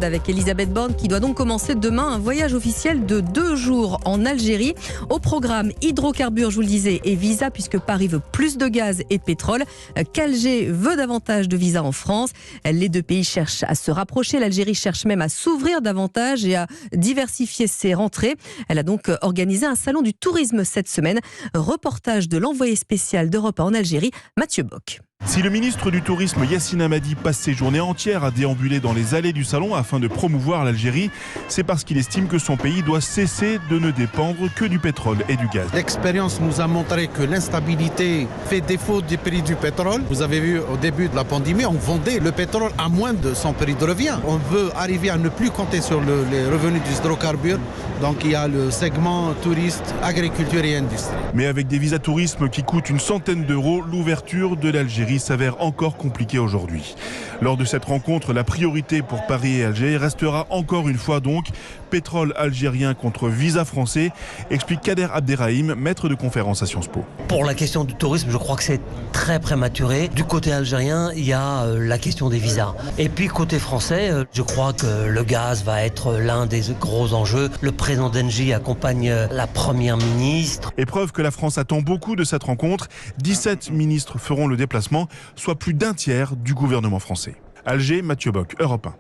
avec Elisabeth Borne qui doit donc commencer demain un voyage officiel de 2 jours en Algérie. Au programme hydrocarbures, je vous le disais, et visa puisque Paris veut plus de gaz et de pétrole, qu'Alger veut davantage de visas en France. Les deux pays cherchent à se rapprocher. L'Algérie cherche même à s'ouvrir davantage et à diversifier ses rentrées. Elle a donc organisé un salon du tourisme cette semaine. Reportage de l'envoyé spécial d'Europe 1 en Algérie, Mathieu Bock. Si le ministre du Tourisme Yassine Hamadi passe ses journées entières à déambuler dans les allées du salon afin de promouvoir l'Algérie, c'est parce qu'il estime que son pays doit cesser de ne dépendre que du pétrole et du gaz. L'expérience nous a montré que l'instabilité fait défaut du prix du pétrole. Vous avez vu au début de la pandémie, on vendait le pétrole à moins de son prix de revient. On veut arriver à ne plus compter sur les revenus des hydrocarbures. Donc il y a le segment touriste, agriculture et industrie. Mais avec des visas tourisme qui coûtent une centaine d'euros, l'ouverture de l'Algérie s'avère encore compliquée aujourd'hui. Lors de cette rencontre, la priorité pour Paris et Alger restera encore une fois donc pétrole algérien contre visa français, explique Kader Abderrahim, maître de conférence à Sciences Po. Pour la question du tourisme, je crois que c'est très prématuré. Du côté algérien, il y a la question des visas. Et puis côté français, je crois que le gaz va être l'un des gros enjeux. Le président d'Engie accompagne la première ministre. Et preuve que la France attend beaucoup de cette rencontre, 17 ministres feront le déplacement, soit plus d'un tiers du gouvernement français. Alger, Mathieu Bock, Europe 1.